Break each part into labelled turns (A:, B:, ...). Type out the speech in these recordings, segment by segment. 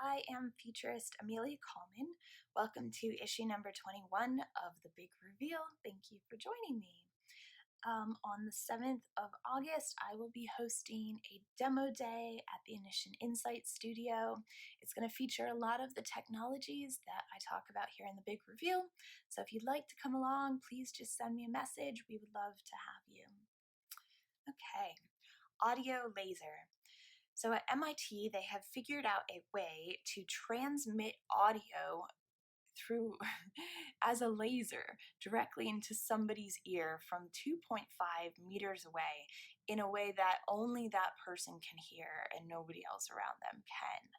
A: I am futurist Amelia Kallman. Welcome to issue number 21 of The Big Reveal. Thank you for joining me. On the 7th of August, I will be hosting a demo day at the Initian Insight Studio. It's going to feature a lot of the technologies that I talk about here in The Big Reveal. So if you'd like to come along, please just send me a message. We would love to have you. Okay, audio laser. So at MIT, they have figured out a way to transmit audio through as a laser directly into somebody's ear from 2.5 meters away in a way that only that person can hear and nobody else around them can.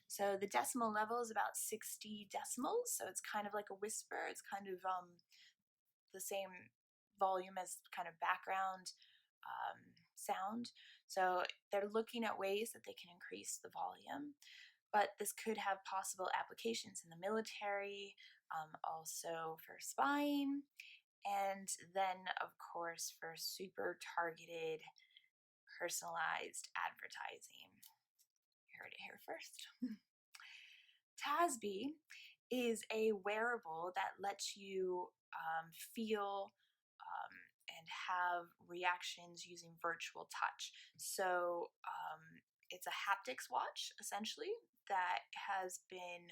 A: So the decimal level is about 60 decimals, so it's kind of like a whisper. It's kind of the same volume as kind of background sound. So they're looking at ways that they can increase the volume, but this could have possible applications in the military, also for spying, and then of course for super targeted, personalized advertising. You heard it here first. Tasbi is a wearable that lets you feel and have reactions using virtual touch. So it's a haptics watch, essentially, that has been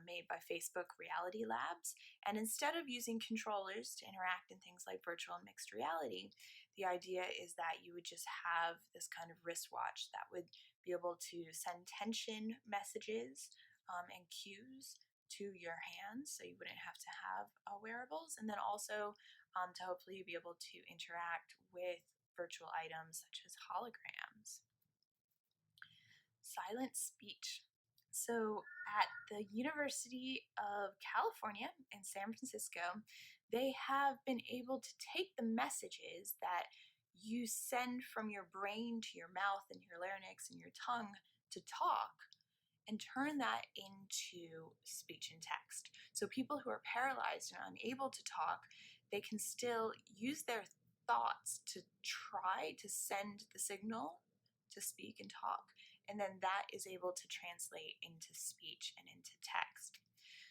A: made by Facebook Reality Labs. And instead of using controllers to interact in things like virtual and mixed reality, the idea is that you would just have this kind of wristwatch that would be able to send tension messages and cues to your hands, so you wouldn't have to have wearables, and then also to hopefully be able to interact with virtual items such as holograms. Silent speech. So at the University of California in San Francisco, they have been able to take the messages that you send from your brain to your mouth and your larynx and your tongue to talk and turn that into speech and text. So people who are paralyzed and unable to talk, they can still use their thoughts to try to send the signal to speak and talk, and then that is able to translate into speech and into text.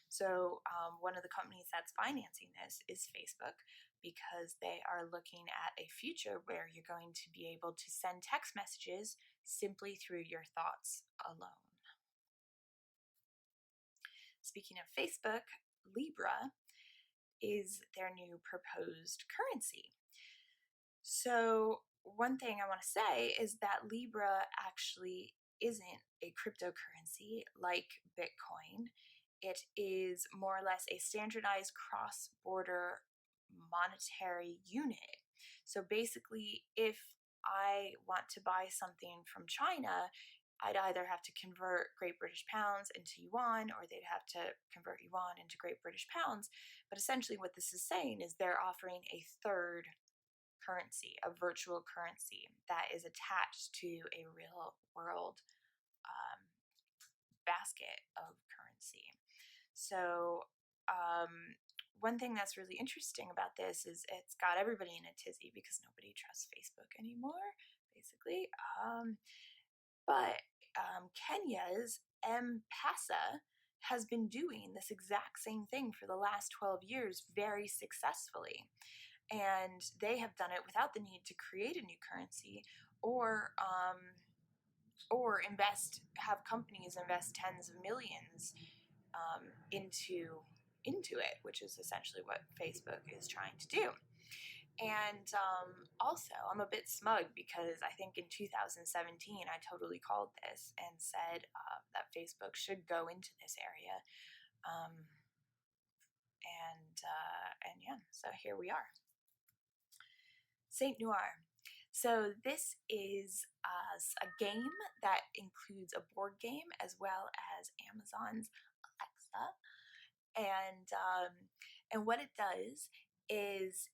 A: So one of the companies that's financing this is Facebook, because they are looking at a future where you're going to be able to send text messages simply through your thoughts alone. Speaking of Facebook, Libra is their new proposed currency. So one thing I want to say is that Libra actually isn't a cryptocurrency like Bitcoin. It is more or less a standardized cross-border monetary unit. So basically, if I want to buy something from China, I'd either have to convert Great British pounds into yuan, or they'd have to convert yuan into Great British pounds. But essentially what this is saying is they're offering a third currency, a virtual currency that is attached to a real world basket of currency. So one thing that's really interesting about this is it's got everybody in a tizzy because nobody trusts Facebook anymore, basically. But Kenya's M-Pesa has been doing this exact same thing for the last 12 years very successfully. And they have done it without the need to create a new currency or have companies invest tens of millions into it, which is essentially what Facebook is trying to do. And also, I'm a bit smug because I think in 2017 I totally called this and said that Facebook should go into this area. And yeah, so here we are. Saint Noire. So this is a game that includes a board game as well as Amazon's Alexa, and what it does is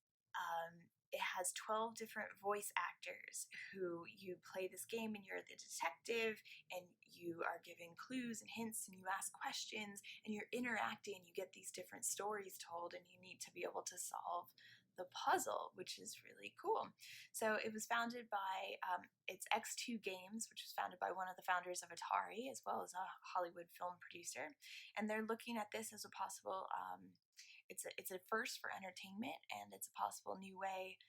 A: it has 12 different voice actors who you play this game, and you're the detective, and you are giving clues and hints, and you ask questions, and you're interacting, and you get these different stories told, and you need to be able to solve the puzzle, which is really cool. So it was founded by, it's X2 Games, which was founded by one of the founders of Atari, as well as a Hollywood film producer. And they're looking at this as a possible, it's a first for entertainment, and it's a possible new way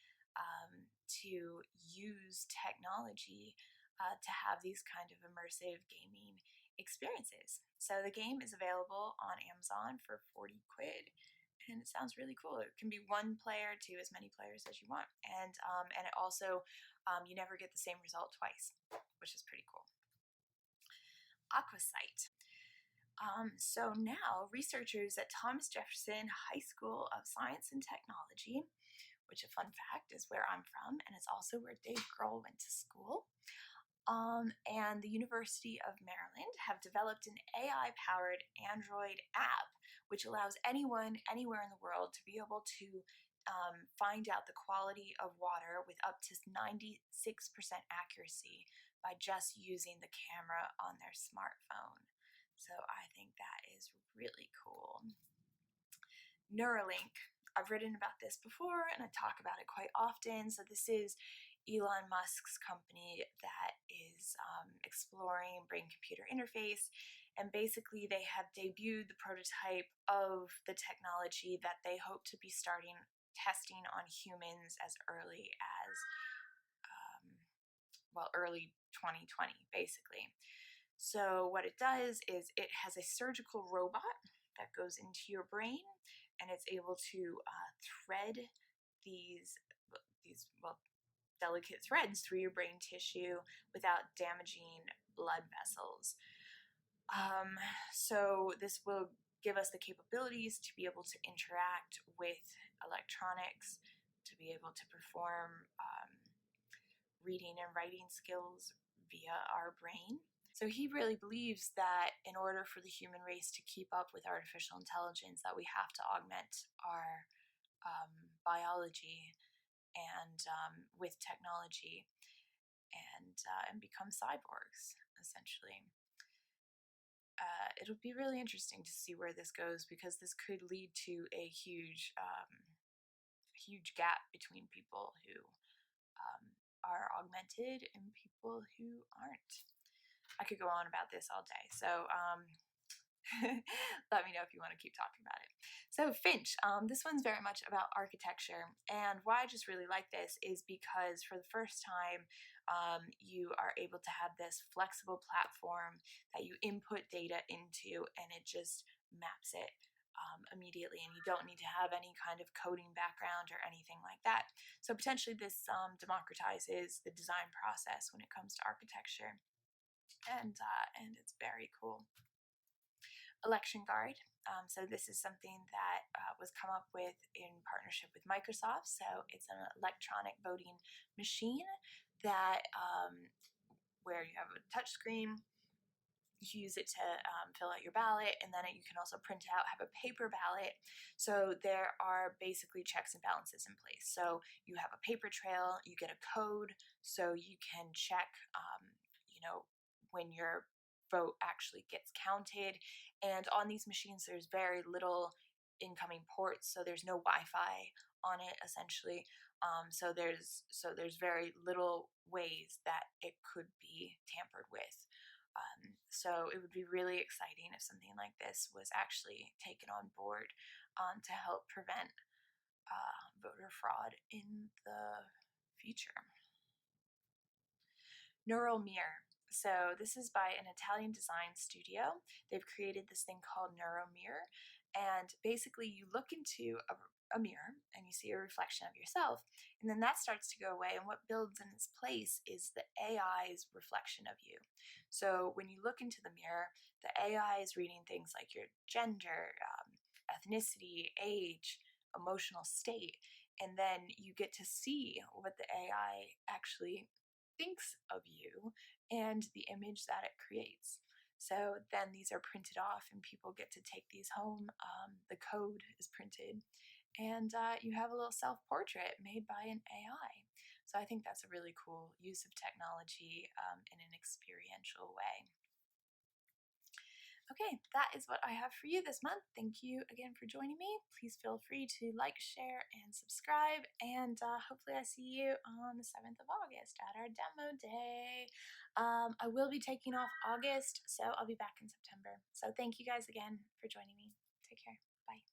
A: to use technology to have these kind of immersive gaming experiences. So the game is available on Amazon for 40 quid, and it sounds really cool. It can be one player to as many players as you want, and it also you never get the same result twice, which is pretty cool. AquaSight. So now researchers at Thomas Jefferson High School of Science and Technology, which a fun fact is where I'm from, and it's also where Dave Grohl went to school, and the University of Maryland have developed an AI-powered Android app, which allows anyone anywhere in the world to be able to find out the quality of water with up to 96% accuracy by just using the camera on their smartphone. So I think that is really cool. Neuralink. I've written about this before and I talk about it quite often. So this is Elon Musk's company that is exploring brain-computer interface, and basically they have debuted the prototype of the technology that they hope to be starting testing on humans as early as early 2020 basically. So what it does is it has a surgical robot that goes into your brain, and it's able to thread these delicate threads through your brain tissue without damaging blood vessels. So this will give us the capabilities to be able to interact with electronics, to be able to perform reading and writing skills via our brain. So he really believes that in order for the human race to keep up with artificial intelligence, that we have to augment our biology and with technology and become cyborgs, essentially. It'll be really interesting to see where this goes, because this could lead to a huge gap between people who are augmented and people who aren't. I could go on about this all day, so let me know if you want to keep talking about it. So Finch, this one's very much about architecture, and why I just really like this is because for the first time you are able to have this flexible platform that you input data into, and it just maps it immediately, and you don't need to have any kind of coding background or anything like that. So potentially this democratizes the design process when it comes to architecture, and it's very cool. Election Guard. So this is something that was come up with in partnership with Microsoft. So it's an electronic voting machine that where you have a touch screen. You use it to fill out your ballot, and then you can also print out, have a paper ballot. So there are basically checks and balances in place. So you have a paper trail, you get a code, so you can check, when your vote actually gets counted. And on these machines, there's very little incoming ports, so there's no Wi-Fi on it, essentially. So there's very little ways that it could be tampered with. So it would be really exciting if something like this was actually taken on board to help prevent voter fraud in the future. Neural Mirror. So this is by an Italian design studio. They've created this thing called Neural Mirror, and basically you look into a mirror and you see a reflection of yourself, and then that starts to go away, and what builds in its place is the AI's reflection of you. So when you look into the mirror, the AI is reading things like your gender, ethnicity, age, emotional state, and then you get to see what the AI actually thinks of you and the image that it creates. So then these are printed off and people get to take these home. The code is printed, and you have a little self-portrait made by an AI. So I think that's a really cool use of technology in an experiential way. Okay, that is what I have for you this month. Thank you again for joining me. Please feel free to like, share, and subscribe. And hopefully, I see you on the 7th of August at our demo day. I will be taking off August, so I'll be back in September. So, thank you guys again for joining me. Take care. Bye.